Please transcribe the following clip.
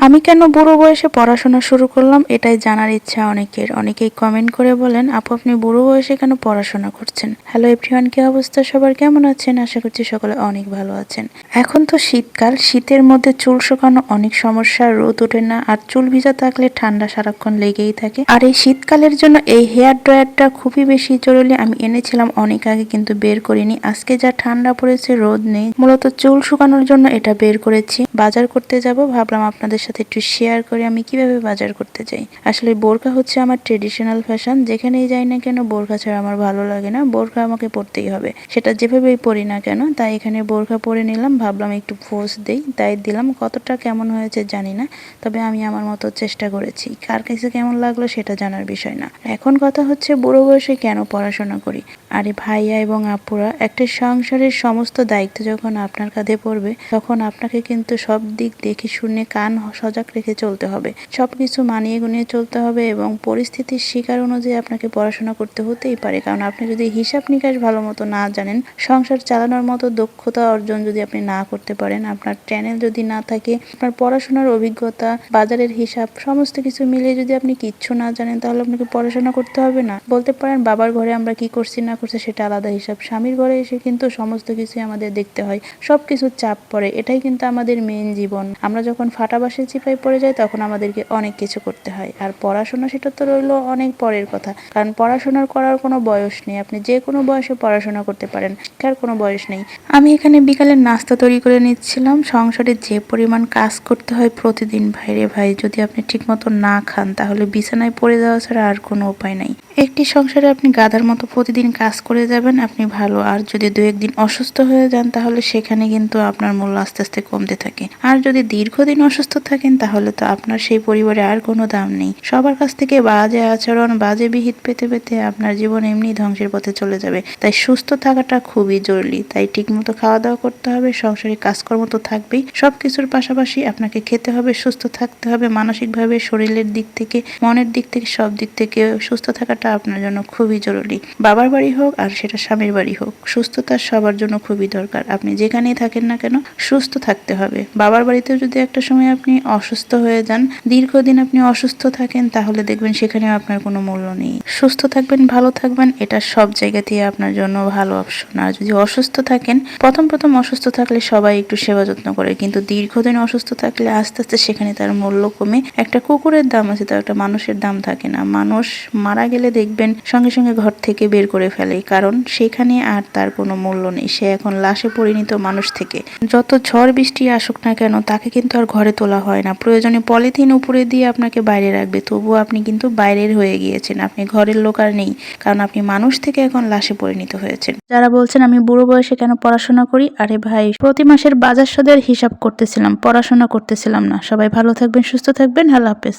আমি কেন বুড়ো বয়সে পড়াশোনা শুরু করলাম এটাই জানার ইচ্ছা অনেকের। অনেকেই কমেন্ট করে বলেন, আপু আপনি বুড়ো বয়সে কেন পড়াশোনা করছেন। হ্যালো এভরিওয়ান, কি অবস্থা সবার, কেমন আছেন? আশা করছি সকলে অনেক ভালো আছেন। এখন তো শীতকাল, শীতের মধ্যে চুল শুকানো অনেক সমস্যা, রোদ ওঠে না, আর চুল ভিজা থাকলে ঠান্ডা সারাক্ষণ লেগেই থাকে। আর এই শীতকালের জন্য এই হেয়ার ড্রায়ারটা খুবই বেশি জরুরি। আমি এনেছিলাম অনেক আগে, কিন্তু বের করিনি। আজকে যা ঠান্ডা পড়েছে, রোদ নেই, মূলত চুল শুকানোর জন্য এটা বের করেছি। বাজার করতে যাব, ভাবলাম আপনাদের সাথে একটু শেয়ার করে আমি কিভাবে বাজার করতে যাই। আসলে বোরকা হচ্ছে আমার ট্রেডিশনাল ফ্যাশন, যেখানেই যাই না কেন বোরকা ছাড়া আমার ভালো লাগে না। বোরকা আমাকে পরতেই হবে, সেটা যেভাবেই পরি না কেন। তাই এখানে বোরকা পরে নিলাম, ভাবলাম একটু পোজ দেই, তাই দিলাম। কতটা কেমন হয়েছে জানি না, তবে আমি আমার মতো চেষ্টা করেছি। কার কাছে কেমন লাগলো সেটা জানার বিষয় না। এখন কথা হচ্ছে বুড়ো বয়সে কেন পড়াশোনা করি। আরে ভাইয়া এবং আপুরা, একটা সংসারের সমস্ত দায়িত্ব যখন আপনার কাঁধে পড়বে, তখন আপনাকে কিন্তু সব দিক দেখে শুনে কান সজাগ রেখে চলতে হবে। সবকিছু মানিয়ে গুনিয়ে চলতে হবে, এবং পরিস্থিতির শিকার অনুযায়ী আপনাকে পড়াশোনা করতে হতেই পারে। কারণ আপনি যদি হিসাব নিকাশ ভালো মতো না জানেন, সংসার চালানোর মতো দক্ষতা অর্জন যদি আপনি না করতে পারেন, আপনার চ্যানেল যদি না থাকে, আপনার পড়াশোনার অভিজ্ঞতা, বাজারের হিসাব সমস্ত কিছু মিলিয়ে যদি আপনি কিচ্ছু না জানেন, তাহলে আপনাকে পড়াশোনা করতে হবে না। বলতে পারেন বাবার ঘরে আমরা কি করছি না করছি সেটা আলাদা হিসাব, স্বামীর ঘরে এসে কিন্তু সমস্ত কিছুই আমাদের দেখতে হয়, সবকিছুর চাপ পড়ে। এটাই কিন্তু আমাদের মেন জীবন। আমরা যখন ফাটা বাঁশের চিপায় পড়ে যাই, তখন আমাদেরকে অনেক কিছু করতে হয়। আর পড়াশোনা সেটা তো রইলো অনেক পরের কথা, কারণ পড়াশোনার করার কোনো বয়স নেই। আপনি যে কোনো বয়সে পড়াশোনা করতে পারেন, কার কোনো বয়স নেই। আমি এখানে বিকালের নাস্তা তৈরি করে নিচ্ছিলাম। সংসারে যে পরিমাণ কাজ করতে হয় প্রতিদিন, ভাইরে ভাই, যদি আপনি ঠিক মতো না খান তাহলে বিছানায় পড়ে যাওয়া ছাড়া আর কোনো উপায় নাই। একটি সংসারে আপনি গাধার মতো প্রতিদিন কাজ করে যাবেন, আপনি ভালো। আর যদি দু একদিন অসুস্থ হয়ে যান, তাহলে সেখানে কিন্তু আপনার মূল্য আস্তে আস্তে কমতে থাকে। আর যদি দীর্ঘদিন অসুস্থ থাকেন, তাহলে তো আপনার সেই পরিবারে আর কোনো দাম নেই। সবার কাছ থেকে বাজে আচরণ, বাজে বিহিত পেতে পেতে আপনার জীবন এমনি ধ্বংসের পথে চলে যাবে। তাই সুস্থ থাকাটা খুবই জরুরি। তাই ঠিক মতো খাওয়া দাওয়া করতে হবে, সংসারিক কাজকর্ম তো থাকবেই, সবকিছুর পাশাপাশি আপনাকে খেতে হবে, সুস্থ থাকতে হবে, মানসিকভাবে, শরীরের দিক থেকে, মনের দিক থেকে, সব দিক থেকে সুস্থ থাকাটা আপনার জন্য খুবই জরুরি। বাবার বাড়ি হোক আর সেটা স্বামীর বাড়ি হোক, সুস্থতা সবার জন্য খুবই দরকার। আপনি যেখানেই থাকেন না কেন, সুস্থ থাকতে হবে। বাবার বাড়িতেও যদি একটা সময় আপনি অসুস্থ হয়ে যান, দীর্ঘদিন আপনি অসুস্থ থাকেন, তাহলে দেখবেন সেখানেও আপনার কোনো মূল্য নেই। সুস্থ থাকবেন, ভালো থাকবেন, এটা সব জায়গাতেই আপনার জন্য ভালো অপশন। আর যদি অসুস্থ থাকেন, প্রথম প্রথম অসুস্থ থাকলে সবাই একটু সেবা যত্ন করে, কিন্তু দীর্ঘদিন অসুস্থ থাকলে আস্তে আস্তে সেখানে তার মূল্য কমে। একটা কুকুরের দাম আছে, তার একটা মানুষের দাম থাকে না। মানুষ মারা গেলে দেখবেন সঙ্গে সঙ্গে ঘর থেকে বের করে ফেলে, কারণ সেখানে আর তার কোনো মূল্য নেই। সে এখন লাশে পরিণত মানুষ থেকে। যত ঝড় বৃষ্টি আসুক না কেন, তাকে কিন্তু আর ঘরে তোলা হয় না। প্রয়োজনে পলিথিন উপরে দিয়ে আপনাকে বাইরে রাখবে, তবুও আপনি কিন্তু বাইরের হয়ে গিয়েছেন, আপনি ঘরের লোক আর নেই, কারণ আপনি মানুষ থেকে এখন লাশে পরিণত হয়েছেন। যারা বলছেন আমি বুড়ো বয়সে কেন পড়াশোনা করি, আরে ভাই, প্রতি মাসের বাজার সদের হিসাব করতেছিলাম, পড়াশোনা করতেছিলাম না। সবাই ভালো থাকবেন, সুস্থ থাকবেন, আল্লাহ হাফেজ।